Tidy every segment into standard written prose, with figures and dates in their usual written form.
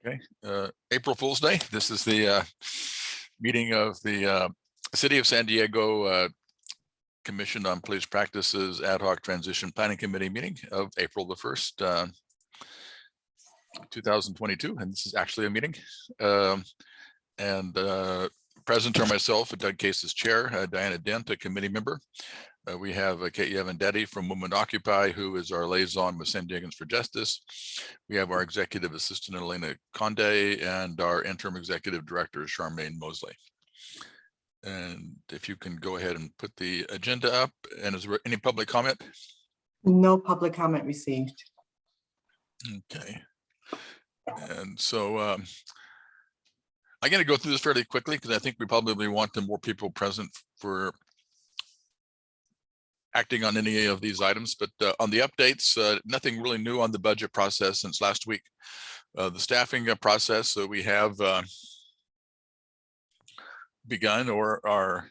Okay, April Fool's Day. This is the meeting of the City of San Diego Commission on Police Practices Ad Hoc Transition Planning Committee meeting of April the 1st, 2022. And this is actually a meeting. Present are myself, Doug Case as chair, Diana Dent, a committee member. We have Katie Evandetti from Women Occupy, who is our liaison with San Diegans for Justice. We have our executive assistant, Elena Conde, and our interim executive director, Charmaine Mosley. And if you can go ahead and put the agenda up. And is there any public comment? No public comment received. Okay. And so I'm going to go through this fairly quickly because I think we probably want more people present for acting on any of these items. But on the updates, nothing really new on the budget process since last week. The staffing process, so we have begun, or our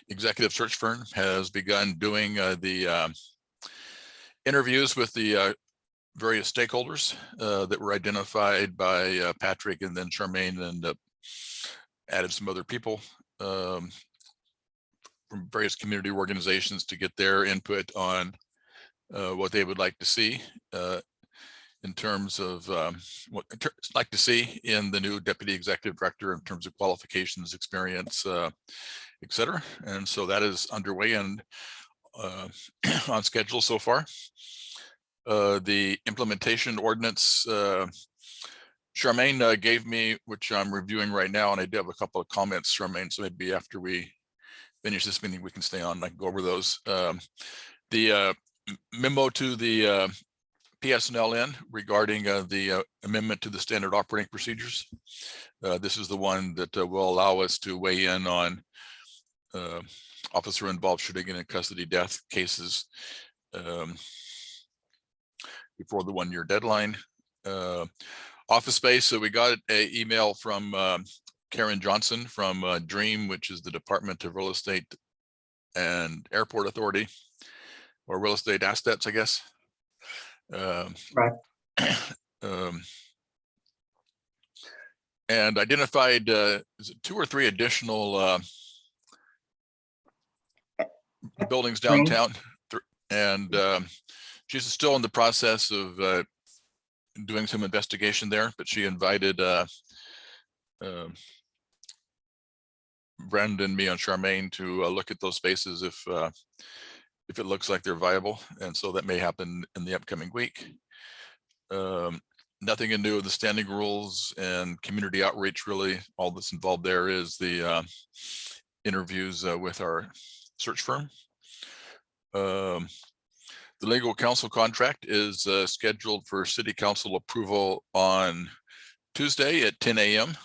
executive search firm has begun doing the interviews with the various stakeholders that were identified by Patrick and then Charmaine, and added some other people from various community organizations to get their input on what they would like to see in terms of what they'd like to see in the new deputy executive director in terms of qualifications, experience, et cetera. And so that is underway and on schedule so far. The implementation ordinance, Charmaine gave me, which I'm reviewing right now, and I do have a couple of comments, Charmaine, so maybe after we finish this meeting, we can stay on and I can go over those. The memo to the PSNLN regarding the amendment to the standard operating procedures. This is the one that will allow us to weigh in on officer involved shooting and in custody death cases before the 1-year deadline. Office space, so we got an email from Karen Johnson from DREAM, which is the Department of Real Estate and Airport Authority, or Real Estate Assets, I guess. Right. And identified is it 2 or 3 additional buildings downtown, and she's still in the process of doing some investigation there, but she invited Brandon, me, and Charmaine to look at those spaces if it looks like they're viable, and so that may happen in the upcoming week. Nothing new in the standing rules and community outreach. Really, all that's involved there is the interviews with our search firm. The legal counsel contract is scheduled for city council approval on Tuesday at 10 a.m.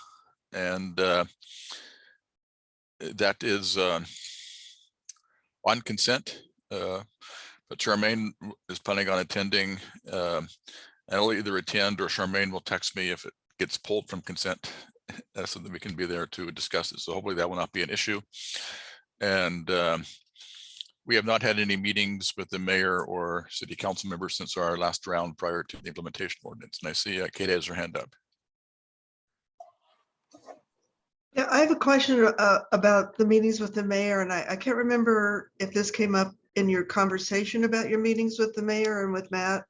and that is on consent. But Charmaine is planning on attending. I'll either attend or Charmaine will text me if it gets pulled from consent so that we can be there to discuss it. So hopefully that will not be an issue. And we have not had any meetings with the mayor or city council members since our last round prior to the implementation ordinance. And I see Kate has her hand up. Yeah, I have a question about the meetings with the mayor, and I can't remember if this came up in your conversation about your meetings with the mayor and with Matt.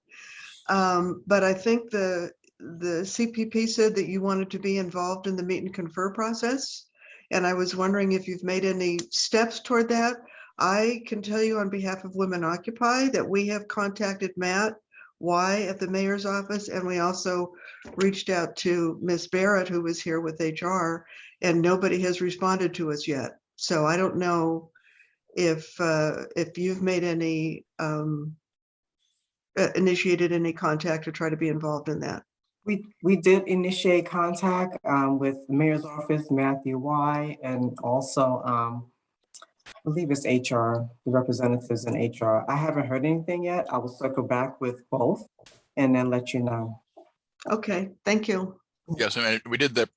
But I think the CPP said that you wanted to be involved in the meet and confer process. And I was wondering if you've made any steps toward that. I can tell you on behalf of Women Occupy that we have contacted Matt Y at the mayor's office, and we also reached out to Ms. Barrett, who was here with HR, and nobody has responded to us yet. So I don't know if you've made any initiated any contact to try to be involved in that. We did initiate contact with the mayor's office, Matthew Y, and also I believe it's HR, the representatives in HR. I haven't heard anything yet. I will circle back with both and then let you know. Okay, thank you. Yes, I mean, we did that.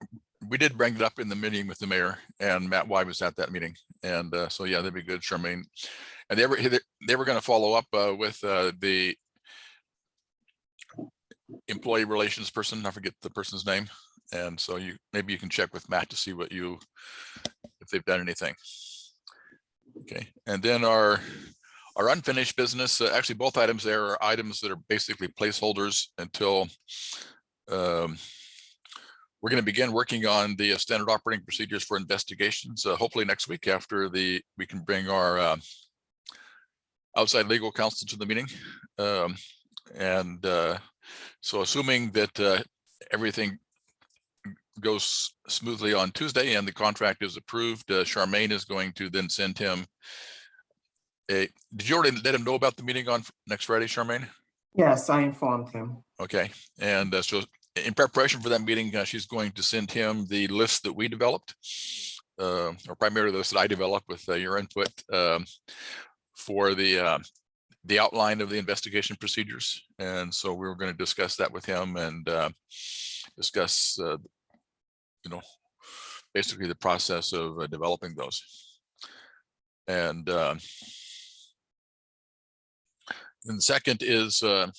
We did bring it up in the meeting with the mayor, and Matt Y was at that meeting. And so, yeah, that'd be good, Charmaine. And they were going to follow up with the employee relations person. I forget the person's name. And so maybe you can check with Matt to see if they've done anything. Okay, and then our unfinished business, actually both items there are items that are basically placeholders until we're going to begin working on the standard operating procedures for investigations. Hopefully next week after we can bring our outside legal counsel to the meeting. So assuming that everything goes smoothly on Tuesday and the contract is approved, Charmaine is going to then send him did you already let him know about the meeting on next Friday, Charmaine? Yes, I informed him. Okay, and so in preparation for that meeting, she's going to send him the list that we developed, or primarily the list that I developed with your input for the outline of the investigation procedures. And so we were going to discuss that with him and discuss basically the process of developing those. And then the second is the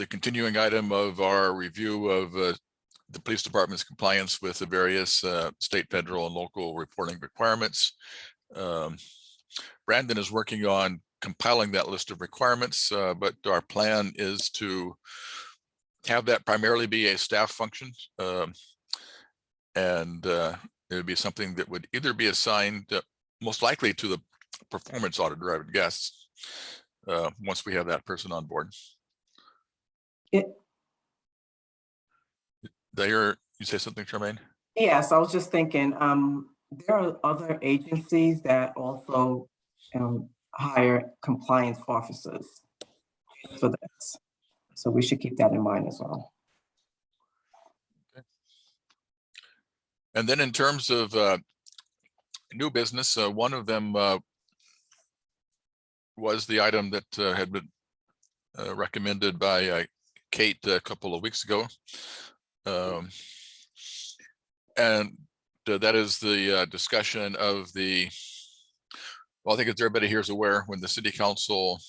continuing item of our review of the police department's compliance with the various state, federal, and local reporting requirements. Brandon is working on compiling that list of requirements, but our plan is to have that primarily be a staff function. And it would be something that would either be assigned most likely to the performance auditor, I would guess, once we have that person on board. It, You say something, Charmaine? yes, I was just thinking, there are other agencies that also hire compliance officers for this. So we should keep that in mind as well. And then in terms of new business, one of them was the item that had been recommended by Kate a couple of weeks ago. And that is the discussion of well, I think as everybody here is aware, when the city council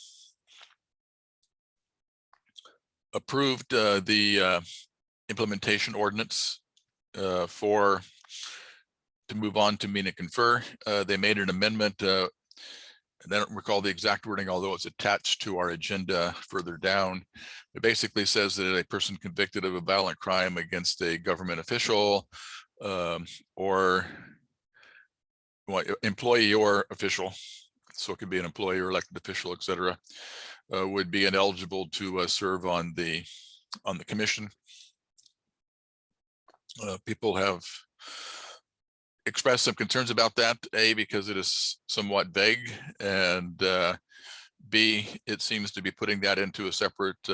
approved the implementation ordinance to move on to meet and confer, they made an amendment. And I don't recall the exact wording, although it's attached to our agenda further down. It basically says that a person convicted of a violent crime against a government official or employee or official, so it could be an employee or elected official, etc., would be ineligible to serve on the commission. People have expressed some concerns about that, A, because it is somewhat vague, and B, it seems to be putting that into a separate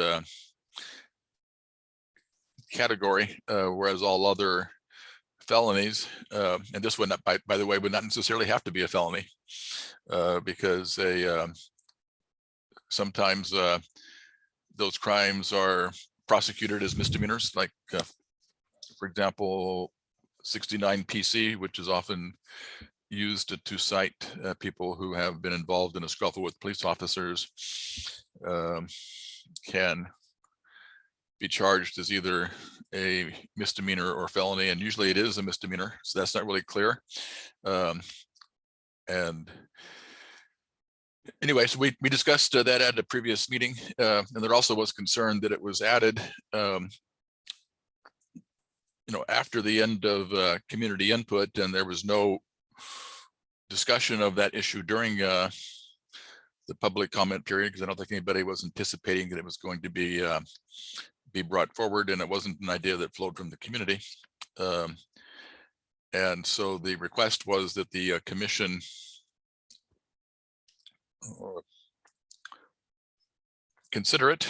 category, whereas all other felonies, and this would not, by the way, would not necessarily have to be a felony, because sometimes those crimes are prosecuted as misdemeanors, like for example 69 PC, which is often used to cite people who have been involved in a scuffle with police officers, can be charged as either a misdemeanor or felony, and usually it is a misdemeanor, so that's not really clear. And anyway, so we discussed that at a previous meeting, and there also was concern that it was added after the end of community input, and there was no discussion of that issue during the public comment period, because I don't think anybody was anticipating that it was going to be brought forward, and it wasn't an idea that flowed from the community. And so the request was that the commission consider it,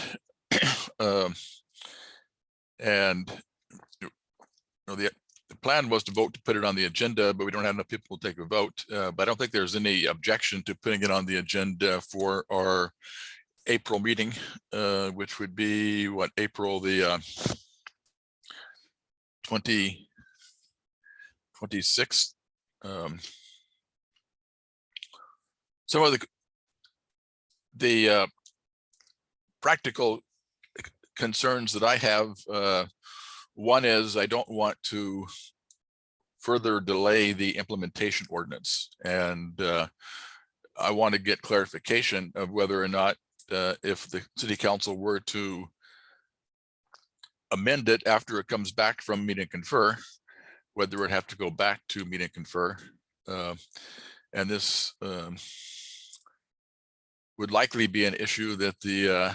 and the plan was to vote to put it on the agenda, but we don't have enough people to take a vote. But I don't think there's any objection to putting it on the agenda for our April meeting, which would be what, April the 26th. Some of the practical concerns that I have. One is I don't want to further delay the implementation ordinance, and I want to get clarification of whether or not if the city council were to amend it after it comes back from meet and confer, whether it have to go back to meet and confer. And this would likely be an issue that the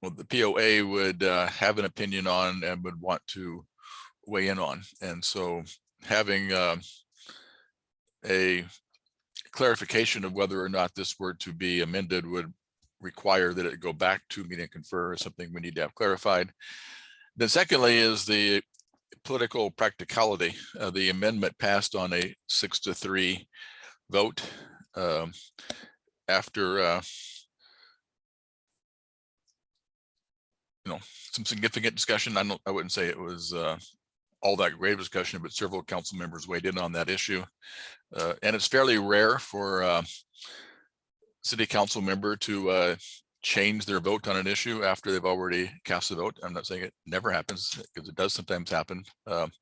POA would have an opinion on and would want to weigh in on. And so having a clarification of whether or not this were to be amended would require that it go back to meet and confer, is something we need to have clarified. Then secondly is the political practicality. The amendment passed on a 6-3 vote after some significant discussion. I wouldn't say it was all that great of discussion, but several council members weighed in on that issue. And it's fairly rare for city council member to change their vote on an issue after they've already cast a vote. I'm not saying it never happens, because it does sometimes happen. But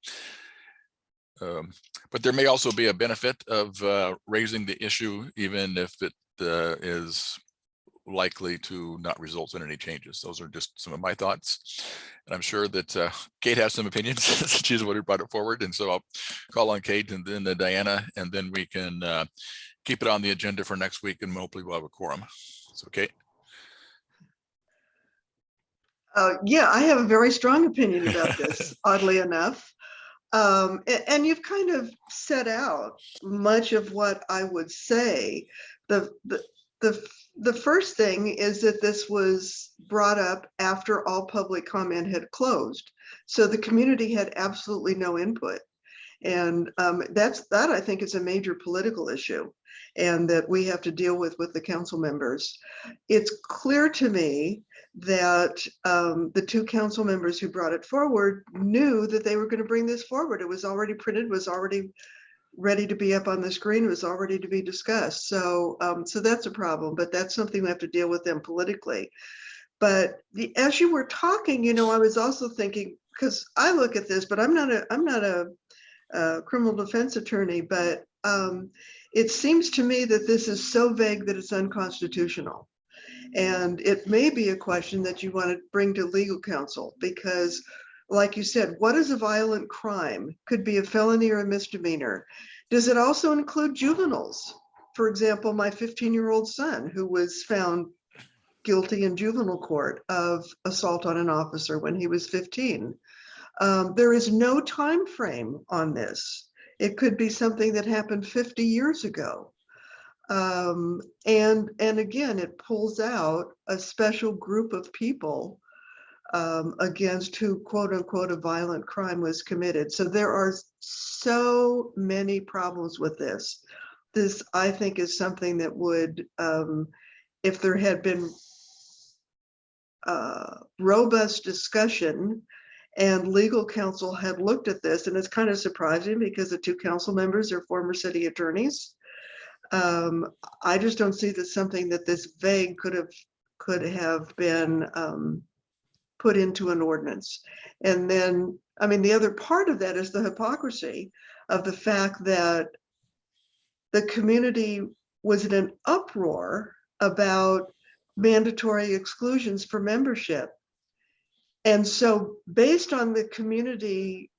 there may also be a benefit of raising the issue, even if it is likely to not result in any changes. Those are just some of my thoughts. And I'm sure that Kate has some opinions. She's the one who brought it forward. And so I'll call on Kate and then Diana, and then we can keep it on the agenda for next week, and hopefully we'll have a quorum. So Kate. Yeah, I have a very strong opinion about this, oddly enough. And you've kind of set out much of what I would say. The first thing is that this was brought up after all public comment had closed. So the community had absolutely no input. And that I think is a major political issue, and that we have to deal with the council members. It's clear to me that the two council members who brought it forward knew that they were going to bring this forward. It was already printed, was already ready to be up on the screen, was already to be discussed. So so that's a problem, but that's something we have to deal with them politically. But as you were talking, I was also thinking, because I look at this, but I'm not a criminal defense attorney, but it seems to me that this is so vague that it's unconstitutional. And it may be a question that you want to bring to legal counsel, because like you said, what is a violent crime? Could be a felony or a misdemeanor. Does it also include juveniles? For example, my 15-year-old son, who was found guilty in juvenile court of assault on an officer when he was 15. There is no time frame on this. It could be something that happened 50 years ago. And again, it pulls out a special group of people against who, quote unquote, a violent crime was committed. So there are so many problems with this. This, I think, is something that would, if there had been robust discussion and legal counsel had looked at this, and it's kind of surprising because the two council members are former city attorneys. I just don't see that something that this vague could have been put into an ordinance. And then, I mean, the other part of that is the hypocrisy of the fact that the community was in an uproar about mandatory exclusions for membership. And so based on the community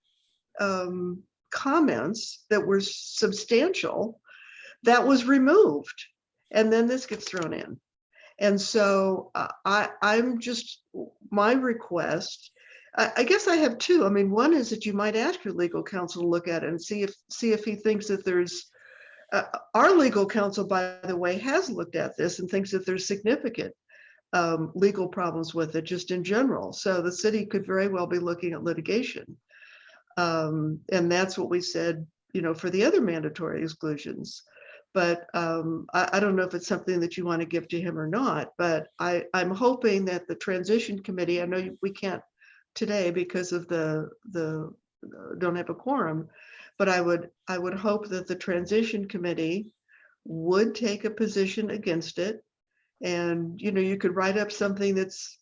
comments that were substantial, that was removed. And then this gets thrown in. And so I'm just, my request, I guess I have two. I mean, one is that you might ask your legal counsel to look at it and see if he thinks that there's, our legal counsel, by the way, has looked at this and thinks that there's significant legal problems with it just in general. So the city could very well be looking at litigation. And that's what we said, for the other mandatory exclusions. But I don't know if it's something that you want to give to him or not, but I'm hoping that the transition committee, I know we can't today because of the don't have a quorum, but I would hope that the transition committee would take a position against it And, you know, you could write up something that's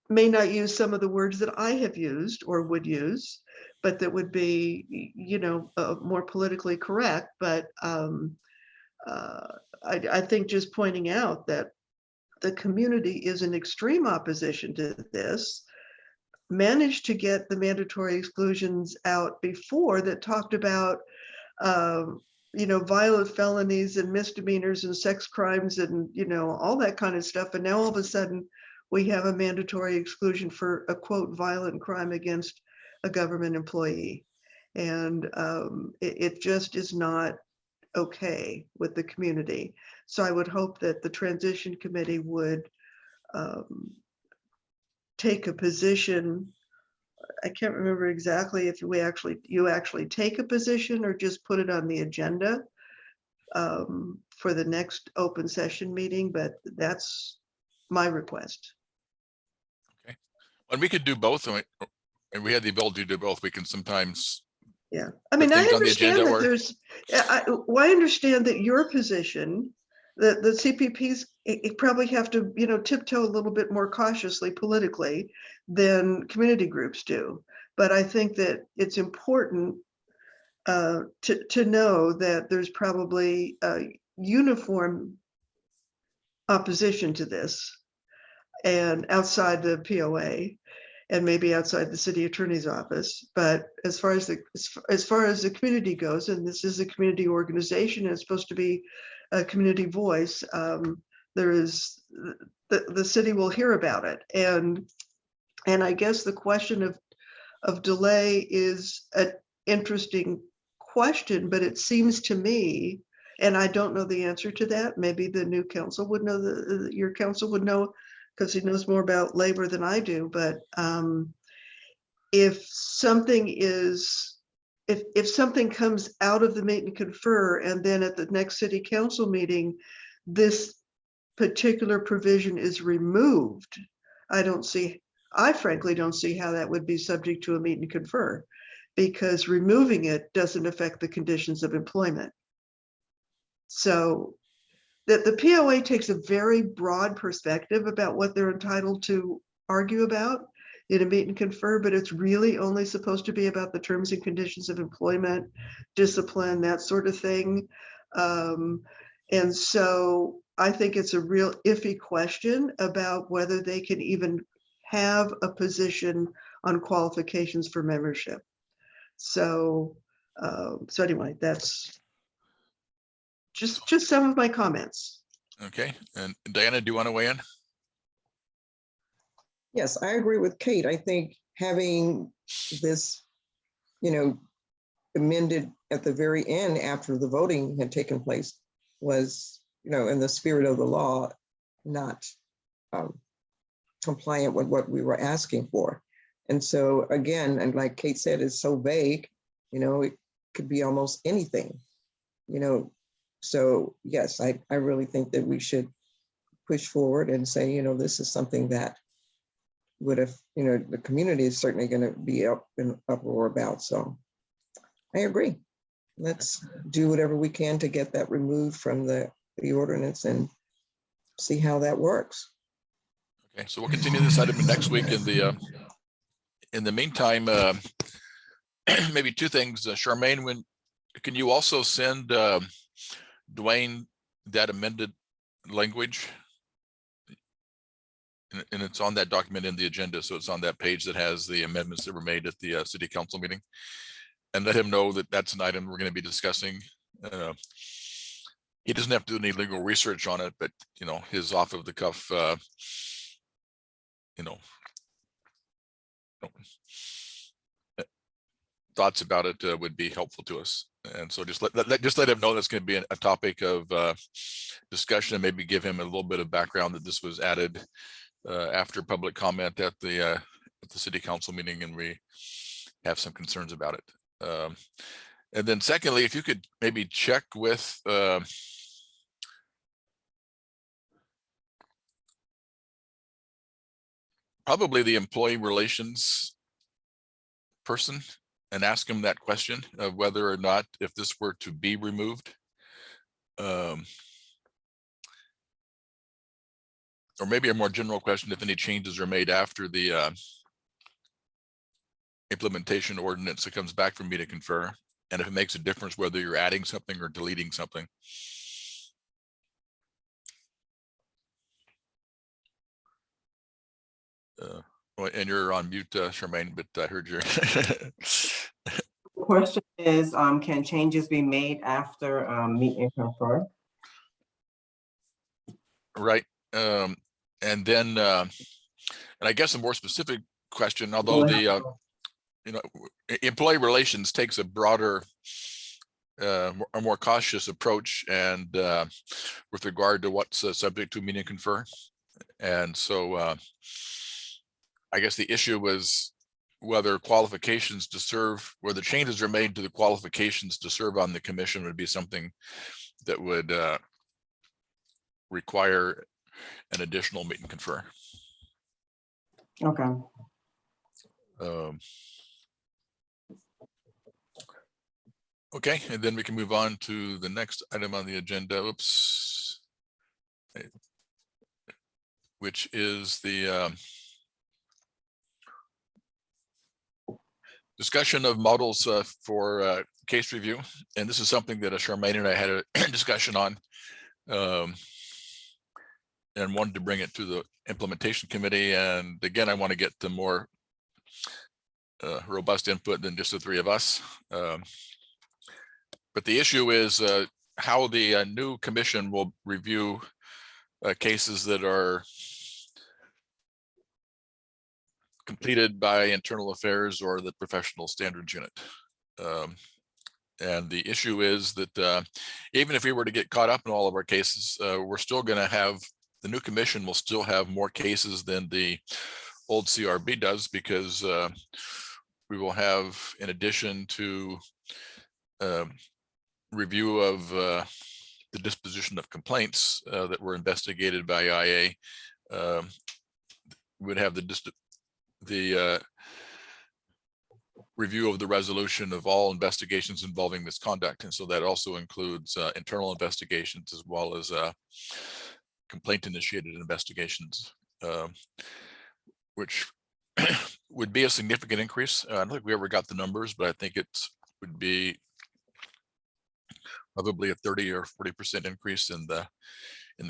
may not use some of the words that I have used or would use, but that would be, you know, more politically correct. But I think just pointing out that the community is in extreme opposition to this, managed to get the mandatory exclusions out before that talked about, you know, violent felonies and misdemeanors and sex crimes and, you know, all that kind of stuff. And now all of a sudden we have a mandatory exclusion for a quote violent crime against a government employee. And it just is not okay with the community. So I would hope that the transition committee would take a position. I can't remember exactly if you actually take a position or just put it on the agenda for the next open session meeting, but that's my request. Okay. And we could do both, and we had the ability to do both. We can sometimes. Yeah, I mean, I things on the understand agenda that or- there's, well, I understand that your position, that the CPPs probably have to, you know, tiptoe a little bit more cautiously politically than community groups do. But I think that it's important to know that there's probably a uniform opposition to this and outside the POA and maybe outside the city attorney's office. But as far as the community goes, and this is a community organization, and it's supposed to be a community voice, there is the city will hear about it. And I guess the question of delay is an interesting question, but it seems to me, and I don't know the answer to that, maybe the new council would know, your council would know, because he knows more about labor than I do. But if something comes out of the meet and confer, and then at the next city council meeting, this particular provision is removed, I frankly don't see how that would be subject to a meet and confer, because removing it doesn't affect the conditions of employment. So that the POA takes a very broad perspective about what they're entitled to argue about in a meet and confer, but it's really only supposed to be about the terms and conditions of employment, discipline, that sort of thing. And so I think it's a real iffy question about whether they can even have a position on qualifications for membership. So anyway, that's just some of my comments. Okay, and Diana, do you want to weigh in? Yes, I agree with Kate. I think having this, you know, amended at the very end after the voting had taken place was, you know, in the spirit of the law, not compliant with what we were asking for. And so again, and like Kate said, it's so vague, you know, it could be almost anything, you know. So yes, I really think that we should push forward and say, you know, this is something that would have, you know, the community is certainly going to be up in uproar about. So I agree. Let's do whatever we can to get that removed from the ordinance and see how that works. Okay, so we'll continue this item next week. In the meantime, maybe two things. Charmaine, can you also send Dwayne that amended language? And it's on that document in the agenda, so it's on that page that has the amendments that were made at the city council meeting. And let him know that that's an item we're going to be discussing. He doesn't have to do any legal research on it, but you know, his off of the cuff, you know, thoughts about it would be helpful to us. And so just let him know that's going to be a topic of discussion, and maybe give him a little bit of background that this was added after public comment at the city council meeting, and we have some concerns about it. And then secondly, if you could maybe check with probably the employee relations person and ask him that question of whether or not, if this were to be removed, or maybe a more general question, if any changes are made after the implementation ordinance that comes back from me to confer, and if it makes a difference whether you're adding something or deleting something. And you're on mute, Charmaine, but I heard your. The question is, can changes be made after meet and confer? Right. And then, and I guess a more specific question, although the, employee relations takes a broader, a more cautious approach and with regard to what's subject to meet and confer. And so I guess the issue was whether qualifications to serve, whether changes are made to the qualifications to serve on the commission would be something that would require an additional meet and confer. Okay. Okay, and then we can move on to the next item on the agenda. Oops. Which is the discussion of models for case review. And this is something that Charmaine and I had a discussion on and wanted to bring it to the implementation committee. And again, I want to get the more robust input than just the three of us. But the issue is how the new commission will review cases that are completed by internal affairs or the professional standards unit. And the issue is that even if we were to get caught up in all of our cases, we're still going to have, the new commission will still have more cases than the old CRB does, because we will have, in addition to review of the disposition of complaints that were investigated by IA, we would have the review of the resolution of all investigations involving misconduct. And so that also includes internal investigations as well as complaint initiated investigations, which would be a significant increase. I don't think we ever got the numbers, but I think it would be probably a 30 or 40% increase in the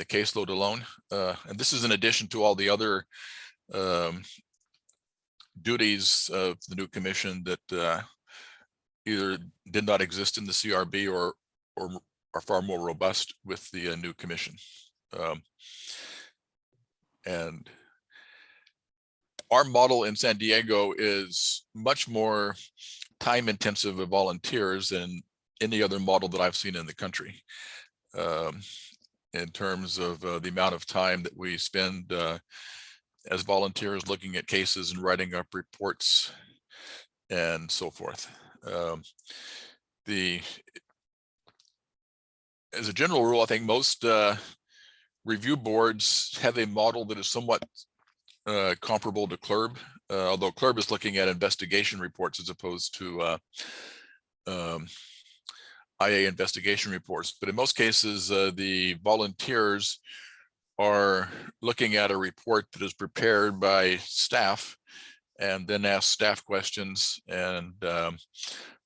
caseload alone. And this is in addition to all the other duties of the new commission that either did not exist in the CRB or are far more robust with the new commission. And our model in San Diego is much more time intensive of volunteers than any other model that I've seen in the country, in terms of the amount of time that we spend as volunteers looking at cases and writing up reports and so forth. As a general rule, I think most review boards have a model that is somewhat comparable to CLRB, although CLRB is looking at investigation reports as opposed to IA investigation reports. But in most cases, the volunteers are looking at a report that is prepared by staff and then ask staff questions and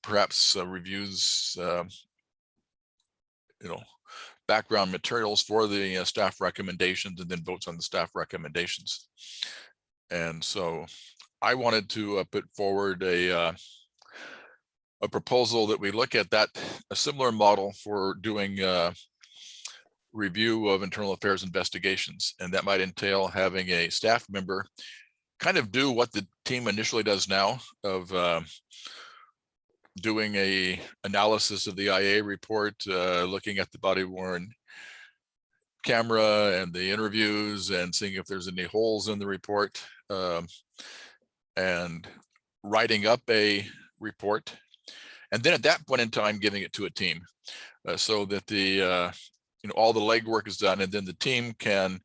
perhaps reviews, background materials for the staff recommendations and then votes on the staff recommendations. And so I wanted to put forward a proposal that we look at a similar model for doing review of internal affairs investigations. And that might entail having a staff member kind of do what the team initially does now of doing a analysis of the IA report, looking at the body worn camera and the interviews and seeing if there's any holes in the report, and writing up a report. And then at that point in time, giving it to a team so that the all the legwork is done, and then the team can,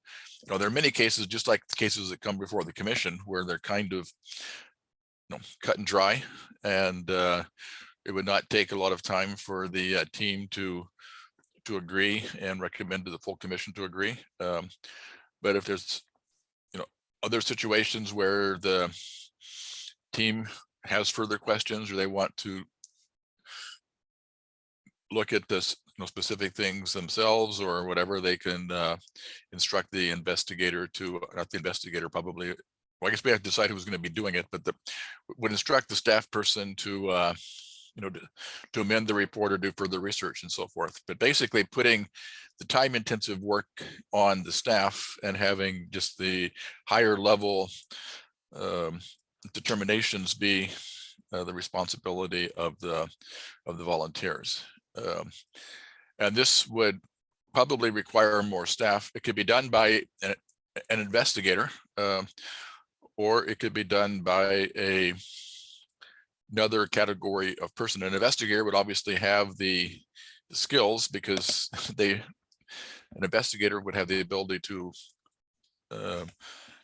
there are many cases, just like the cases that come before the commission, where they're kind of cut and dry, and it would not take a lot of time for the team to agree and recommend to the full commission to agree. But if there's other situations where the team has further questions or they want to look at this, specific things themselves or whatever, they can instruct the investigator to, not the investigator, probably, well, I guess we have to decide who's going to be doing it, but would instruct the staff person to, to amend the report or do further research and so forth. But basically putting the time intensive work on the staff and having just the higher level determinations be the responsibility of the volunteers. And this would probably require more staff. It could be done by an investigator, or it could be done by another category of person. An investigator would obviously have the skills because an investigator would have the ability to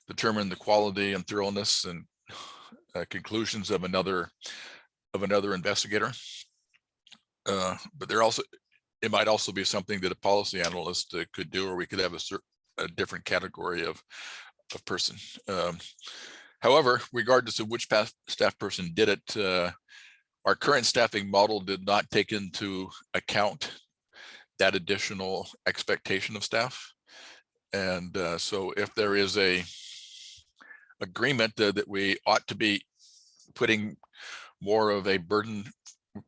determine the quality and thoroughness and conclusions of another investigator. But it might also be something that a policy analyst could do, or we could have a different category of person. However, regardless of which staff person did it, our current staffing model did not take into account that additional expectation of staff. And so if there is a agreement that we ought to be putting more of a burden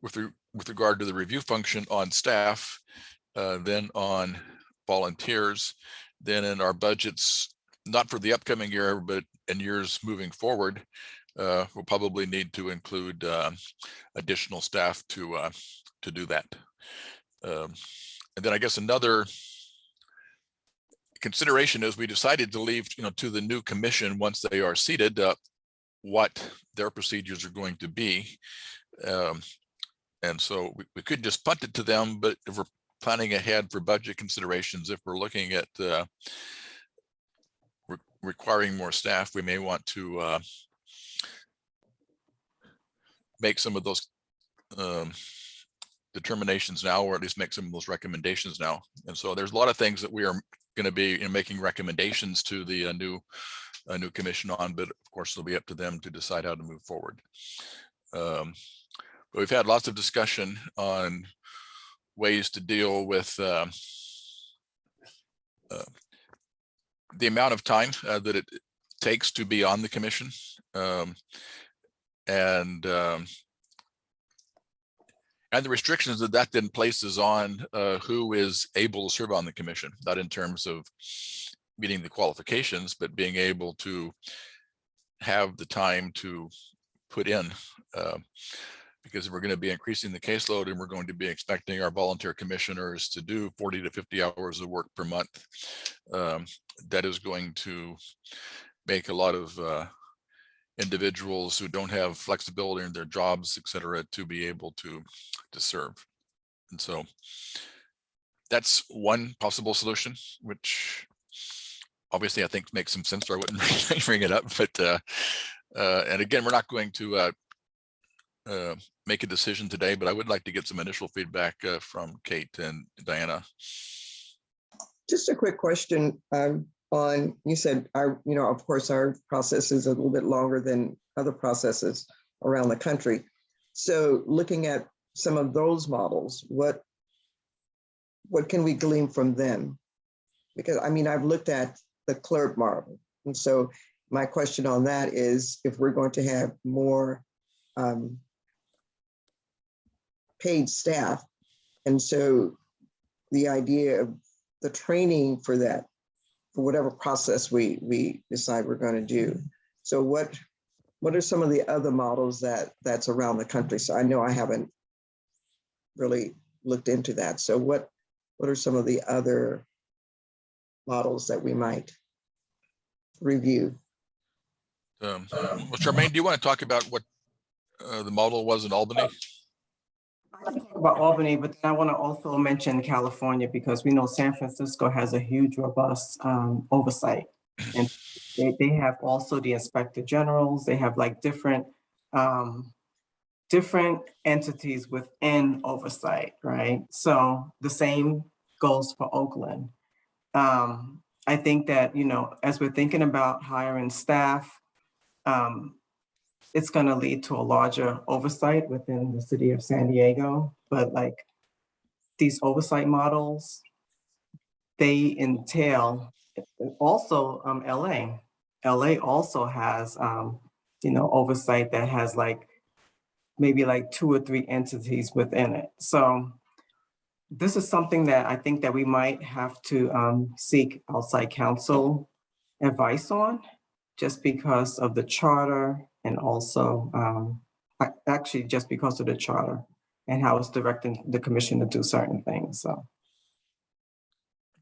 with regard to the review function on staff than on volunteers, then in our budgets, not for the upcoming year, but in years moving forward, we'll probably need to include additional staff to do that. And then I guess another consideration is we decided to leave, to the new commission once they are seated, what their procedures are going to be. And so we could just punt it to them, but if we're planning ahead for budget considerations, if we're looking at requiring more staff, we may want to make some of those determinations now, or at least make some of those recommendations now. And so there's a lot of things that we are going to be making recommendations to the new commission on, but of course it'll be up to them to decide how to move forward. But we've had lots of discussion on ways to deal with the amount of time that it takes to be on the commission, and the restrictions that then places on who is able to serve on the commission, not in terms of meeting the qualifications, but being able to have the time to put in. Because we're going to be increasing the caseload and we're going to be expecting our volunteer commissioners to do 40 to 50 hours of work per month. That is going to make a lot of individuals who don't have flexibility in their jobs, et cetera, to be able to serve. And so that's one possible solution, which obviously I think makes some sense, so I wouldn't bring it up. But and again, we're not going to make a decision today, but I would like to get some initial feedback from Kate and Diana. Just a quick question on, you said of course our process is a little bit longer than other processes around the country. So looking at some of those models, what can we glean from them? Because I've looked at the clerk model. And so my question on that is, if we're going to have more paid staff, and so the idea of the training for that, for whatever process we decide we're going to do. So what are some of the other models that's around the country? So I know I haven't really looked into that. So what are some of the other models that we might review? Well, Charmaine, do you want to talk about what the model was in Albany? I can talk about Albany, but then I want to also mention California, because we know San Francisco has a huge, robust oversight. And they have also the inspector generals. They have like different entities within oversight, right? So the same goes for Oakland. I think that, you know, as we're thinking about hiring staff, it's going to lead to a larger oversight within the city of San Diego. But like these oversight models, they entail also LA. LA also has, you know, oversight that has like maybe like 2 or 3 entities within it. So this is something that I think that we might have to seek outside counsel advice on, just because of the charter and also actually just because of the charter and how it's directing the commission to do certain things. So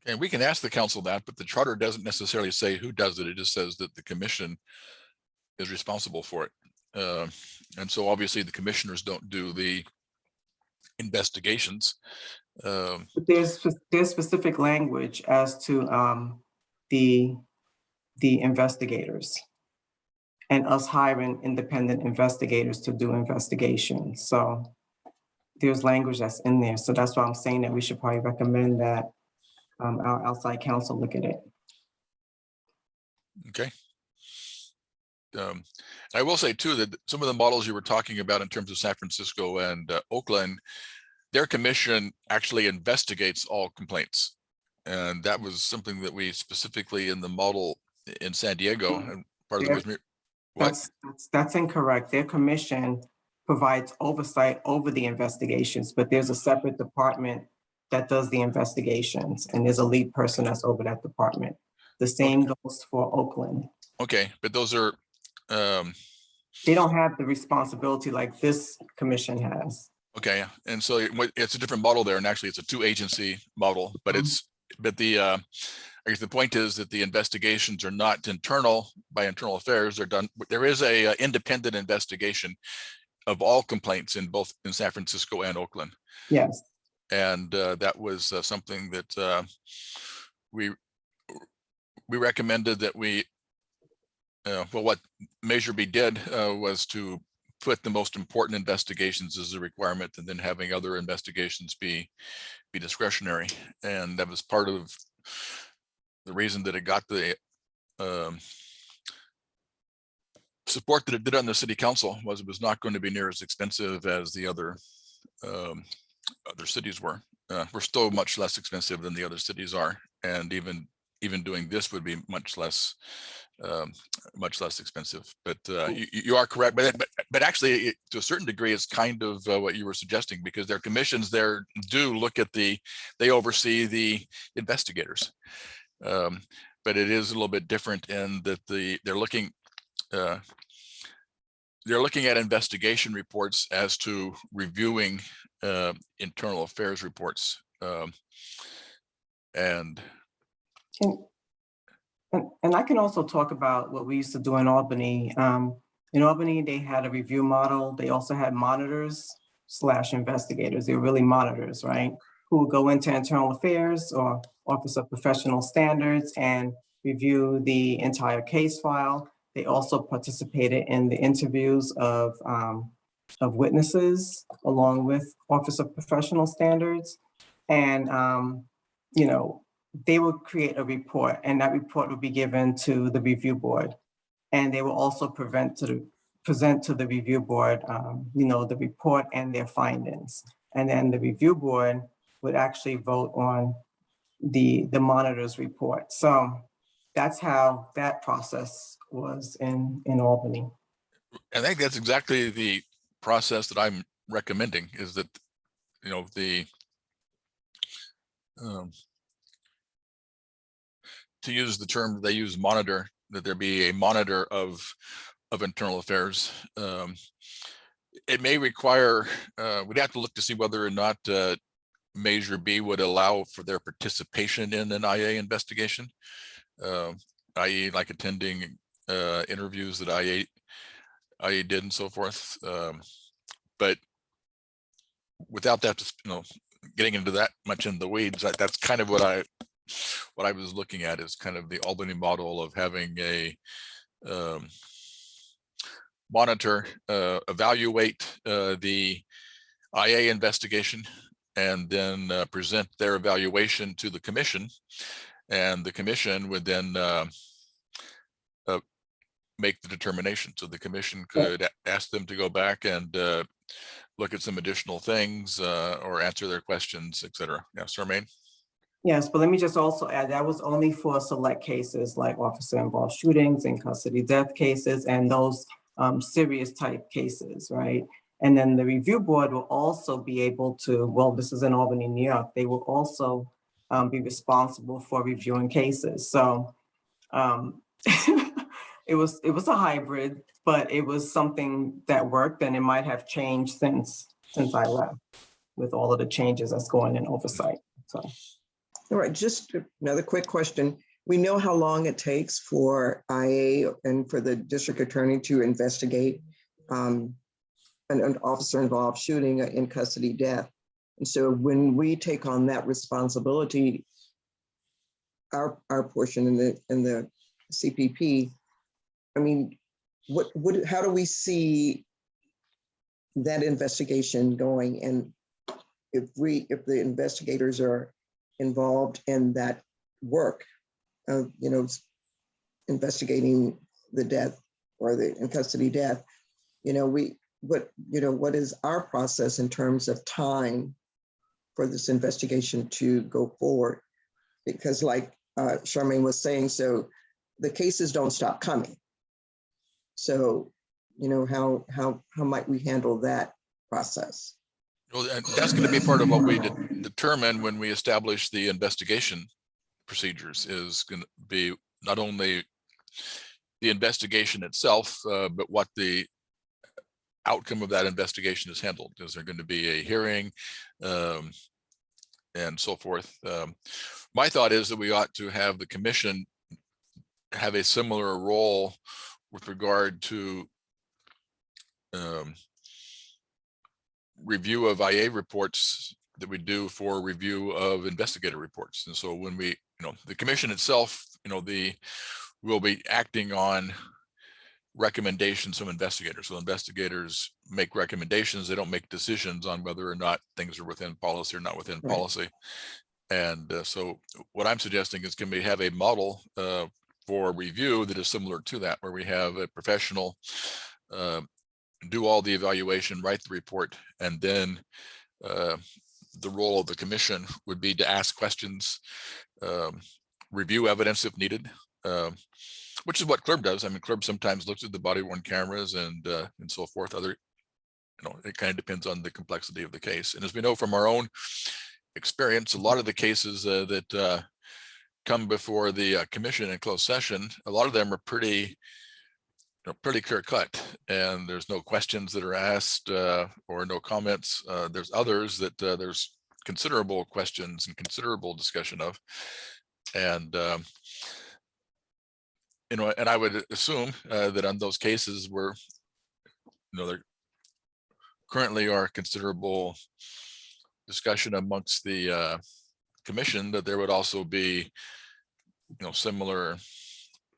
And we can ask the council that, but the charter doesn't necessarily say who does it. It just says that the commission is responsible for it. And so obviously the commissioners don't do the investigations. but there's specific language as to the investigators and us hiring independent investigators to do investigations. So there's language that's in there. So that's why I'm saying that we should probably recommend that our outside counsel look at it. Okay. I will say too that some of the models you were talking about in terms of San Francisco and Oakland, their commission actually investigates all complaints. And that was something that we specifically in the model in San Diego, and part of the reason. What? That's incorrect. Their commission provides oversight over the investigations, but there's a separate department that does the investigations, and there's a lead person that's over that department. The same goes for Oakland. Okay, but those are they don't have the responsibility like this commission has. okay, and so it's a different model there, and actually it's a 2-agency model, but I guess the point is that the investigations are not internal by internal affairs. They're done. There is a independent investigation of all complaints in both in San Francisco and Oakland. Yes. And that was something that we recommended that we, well, what Measure B did was to put the most important investigations as a requirement, and then having other investigations be discretionary. And that was part of the reason that it got the support that it did on the city council, was it was not going to be near as expensive as the other cities were. We're still much less expensive than the other cities are, and even doing this would be much less expensive. But you are correct. But actually, to a certain degree, it's kind of what you were suggesting, because their commissions there do look at they oversee the investigators. But it is a little bit different in that they're looking at investigation reports as to reviewing internal affairs reports. And I can also talk about what we used to do in Albany. In Albany, they had a review model. They also had monitors/investigators. They were really monitors, right? Who would go into internal affairs or Office of Professional Standards and review the entire case file. They also participated in the interviews of witnesses along with Office of Professional Standards. And, you know, they would create a report, and that report would be given to the review board. And they will also present to the review board, you know, the report and their findings. And then the review board would actually vote on the monitor's report. So that's how that process was in Albany. I think that's exactly the process that I'm recommending, is that, you know, to use the term they use, monitor, that there be a monitor of internal affairs. It may require, we'd have to look to see whether or not Measure B would allow for their participation in an IA investigation, i.e. like attending interviews that IA did and so forth. But without that, you know, getting into that much in the weeds, that's kind of what I was looking at, is kind of the Albany model of having a monitor, evaluate the IA investigation, and then present their evaluation to the commission. and the commission would then make the determination. So the commission could ask them to go back and look at some additional things or answer their questions, et cetera. Yeah, Charmaine? Yes, but let me just also add, that was only for select cases like officer-involved shootings and custody death cases and those serious type cases, right? And then the review board will also be able to, well, this is in Albany, New York, they will also be responsible for reviewing cases. So it was a hybrid, but it was something that worked, and it might have changed since I left with all of the changes that's going in oversight. So. All right, just another quick question. We know how long it takes for IA and for the district attorney to investigate an officer-involved shooting in custody death. And so when we take on that responsibility, our portion in the CPP, I mean, how do we see that investigation going? And if the investigators are involved in that work of, investigating the death or the in custody death, what is our process in terms of time for this investigation to go forward? Because like Charmaine was saying, so the cases don't stop coming. So, how might we handle that process? Well, and that's going to be part of what we determine when we establish the investigation procedures, is going to be not only the investigation itself, but what the outcome of that investigation is handled. Is there going to be a hearing and so forth? My thought is that we ought to have the commission have a similar role with regard to review of IA reports that we do for review of investigator reports. And so when we, the commission itself, will be acting on recommendations from investigators. So investigators make recommendations. They don't make decisions on whether or not things are within policy or not within Right. policy. And so what I'm suggesting is, can we have a model for review that is similar to that, where we have a professional do all the evaluation, write the report, and then the role of the commission would be to ask questions, review evidence if needed, which is what CLRB does. I mean, CLRB sometimes looks at the body-worn cameras and so forth. It kind of depends on the complexity of the case. And as we know from our own experience, a lot of the cases that come before the commission in closed session, a lot of them are pretty clear cut, and there's no questions that are asked or no comments. There's others that there's considerable questions and considerable discussion of, and and I would assume that on those cases where there currently are considerable discussion amongst the commission, that there would also be similar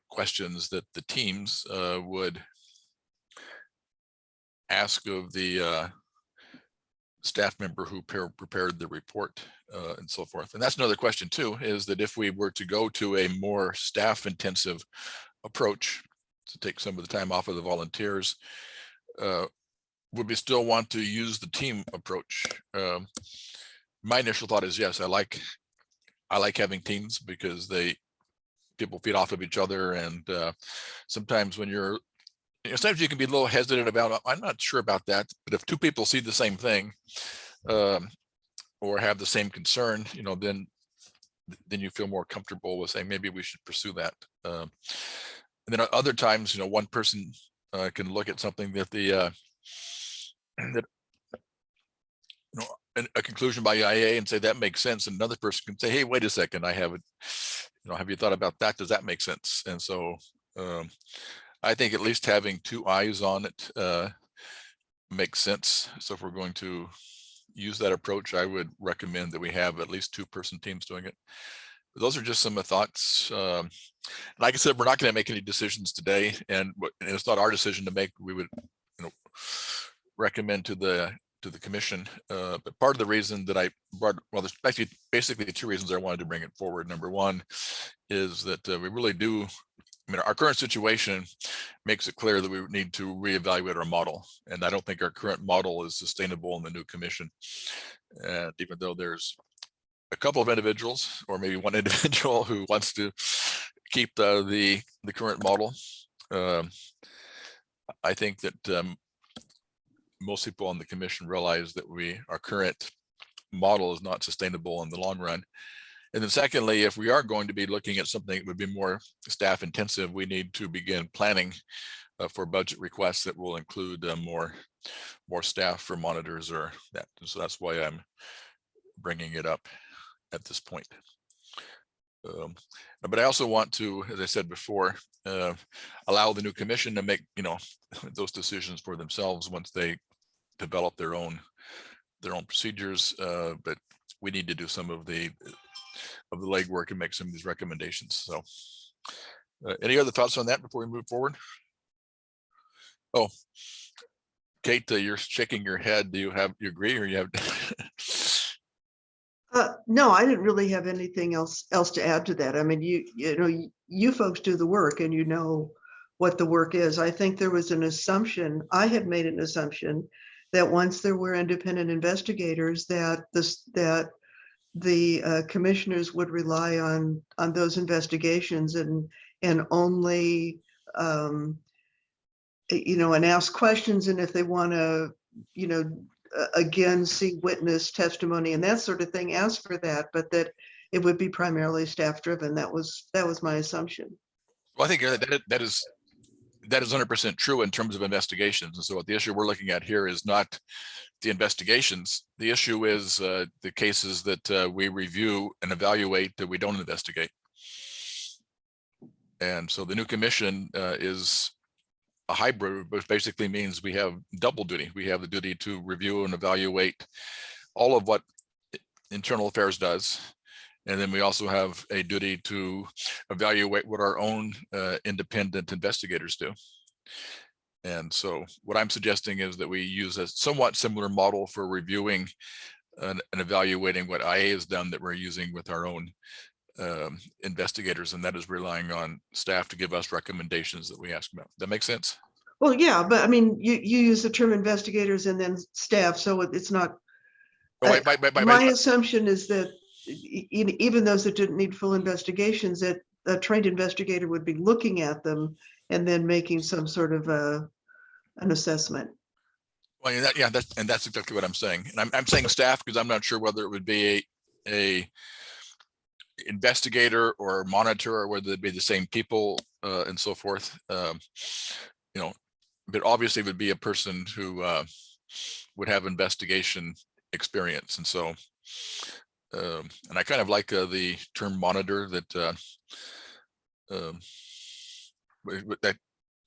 questions that the teams would ask of the staff member who prepared the report and so forth. And that's another question too, is that if we were to go to a more staff intensive approach to take some of the time off of the volunteers, would we still want to use the team approach? My initial thought is yes, I like having teams because people feed off of each other, and sometimes when sometimes you can be a little hesitant about, I'm not sure about that, but if two people see the same thing or have the same concern, then you feel more comfortable with saying maybe we should pursue that. And then other times, one person can look at something that a conclusion by IA and say that makes sense, and another person can say, hey, wait a second, I haven't, have you thought about that? Does that make sense? And so I think at least having two eyes on it makes sense. So if we're going to use that approach, I would recommend that we have at least 2-person teams doing it. But those are just some of the thoughts. Like I said, we're not going to make any decisions today, and it's not our decision to make. We would recommend to the to the commission. But part of the reason that I brought, well, there's actually basically two reasons I wanted to bring it forward. Number one is that we really do, I mean, our current situation makes it clear that we need to reevaluate our model. And I don't think our current model is sustainable in the new commission. And even though there's a couple of individuals, or maybe one individual who wants to keep the current model, I think that most people on the commission realize that our current model is not sustainable in the long run. And then secondly, if we are going to be looking at something that would be more staff intensive, we need to begin planning for budget requests that will include more staff for monitors or that. And so that's why I'm bringing it up at this point. But I also want to, as I said before, allow the new commission to make, those decisions for themselves once they develop their own procedures. But we need to do some of the legwork and make some of these recommendations. So any other thoughts on that before we move forward? Oh, Kate, you're shaking your head. Do you agree, or you have? No, I didn't really have anything else to add to that. I mean, you folks do the work and you know what the work is. I think there was an assumption, I had made an assumption that once there were independent investigators, that the commissioners would rely on those investigations and only and ask questions, and if they want to again see witness testimony and that sort of thing, ask for that, but that it would be primarily staff driven. That was my assumption. Well, I think that is 100% true in terms of investigations. And so what the issue we're looking at here is not the investigations. The issue is the cases that we review and evaluate that we don't investigate. And so the new commission is a hybrid, which basically means we have double duty. We have the duty to review and evaluate all of what internal affairs does. And then we also have a duty to evaluate what our own independent investigators do. And so what I'm suggesting is that we use a somewhat similar model for reviewing and evaluating what IA has done that we're using with our own investigators, and that is relying on staff to give us recommendations that we ask about. That makes sense? Well, yeah, but I mean, you use the term investigators and then staff, so it's not. My assumption is that even those that didn't need full investigations, that a trained investigator would be looking at them and then making some sort of an assessment. Well, that's exactly what I'm saying. And I'm saying staff because I'm not sure whether it would be a investigator or monitor, or whether it'd be the same people and so forth. But obviously it would be a person who would have investigation experience. And so, and I kind of like the term monitor that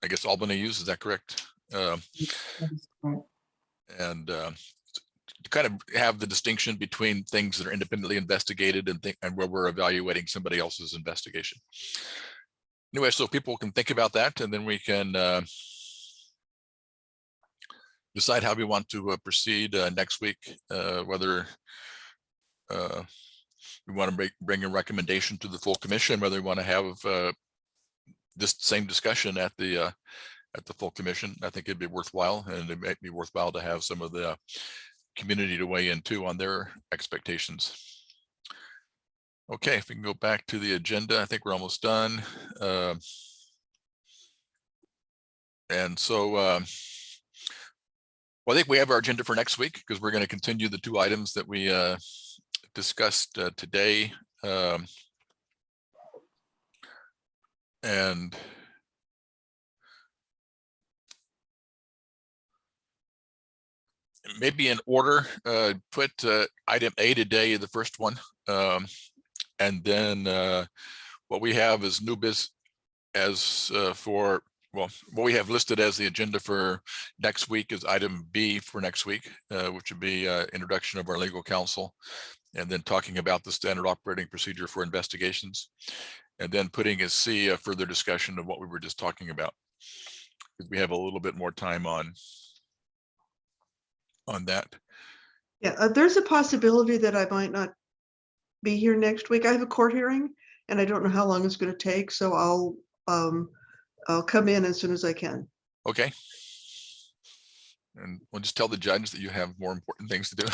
I guess Albany used. Is that correct? And to kind of have the distinction between things that are independently investigated and where we're evaluating somebody else's investigation. Anyway, so people can think about that, and then we can decide how we want to proceed next week, whether we want to bring a recommendation to the full commission, whether we want to have this same discussion at the full commission. I think it'd be worthwhile, and it might be worthwhile to have some of the community to weigh in too on their expectations. Okay, if we can go back to the agenda, I think we're almost done. And so, well, I think we have our agenda for next week, because we're going to continue the two items that we discussed today. And maybe in order, put item A today, the first one, and then what we have is new business as for, well, what we have listed as the agenda for next week is item B for next week, which would be introduction of our legal counsel, and then talking about the standard operating procedure for investigations, and then putting as C a further discussion of what we were just talking about, because we have a little bit more time on that. Yeah, there's a possibility that I might not be here next week. I have a court hearing and I don't know how long it's going to take, so I'll come in as soon as I can. Okay. And we'll just tell the judge that you have more important things to do.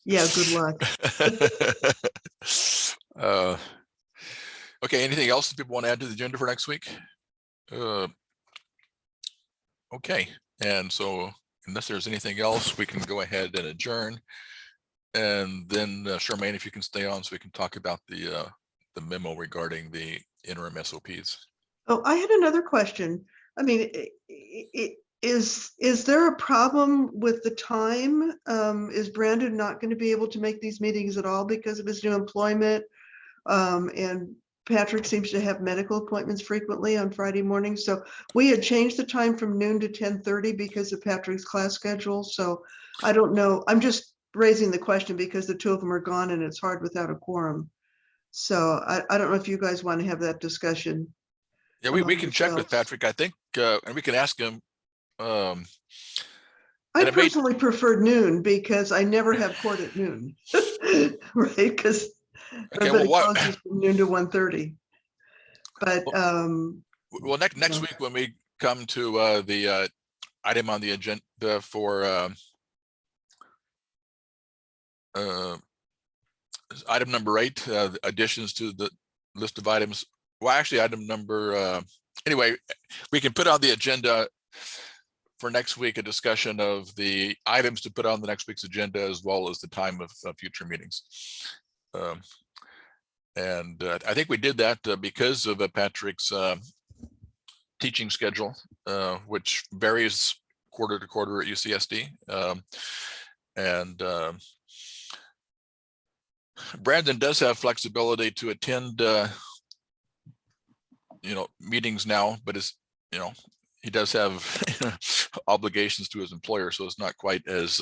Yeah, good luck. Okay, anything else that people want to add to the agenda for next week? Okay, and so unless there's anything else, we can go ahead and adjourn. And then Charmaine, if you can stay on so we can talk about the memo regarding the interim SOPs. Oh, I had another question. I mean, is there a problem with the time? Is Brandon not going to be able to make these meetings at all because of his new employment? And Patrick seems to have medical appointments frequently on Friday mornings. So we had changed the time from noon to 10:30 because of Patrick's class schedule. So I don't know. I'm just raising the question because the two of them are gone and it's hard without a quorum. So I don't know if you guys want to have that discussion. Yeah, we among can check with yourselves. Patrick, I think, and we can ask him. I And it may- personally prefer noon because I never have court at noon. Right, because Okay, everybody well, what, closes from noon to 1:30. But well, next Yeah. week when we come to the item on the agenda for item number 8, the additions to the list of items. Well, actually, item number anyway, we can put on the agenda for next week a discussion of the items to put on the next week's agenda, as well as the time of future meetings. And I think we did that because of Patrick's teaching schedule, which varies quarter to quarter at UCSD. Brandon does have flexibility to attend, meetings now, but he does have obligations to his employer, so it's not quite as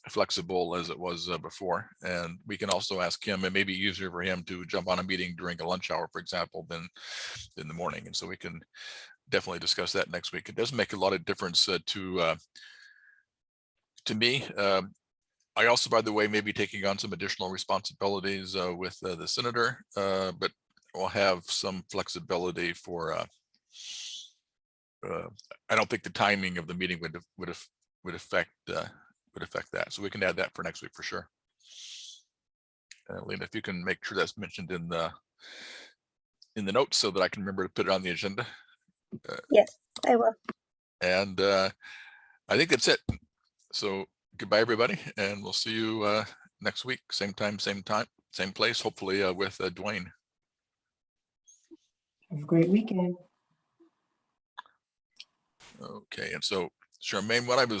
flexible as it was before. And we can also ask him, it may be easier for him to jump on a meeting during a lunch hour, for example, than in the morning. And so we can definitely discuss that next week. It doesn't make a lot of difference to me. I also, by the way, may be taking on some additional responsibilities with the senator, but we'll have some flexibility for. I don't think the timing of the meeting would affect that, so we can add that for next week for sure. Lena, if you can make sure that's mentioned in the notes so that I can remember to put it on the agenda. Yes, I will. And I think that's it. So goodbye, everybody, and we'll see you next week, same time, same place, hopefully with Dwayne. Have a great weekend. Okay, and so Charmaine, what I was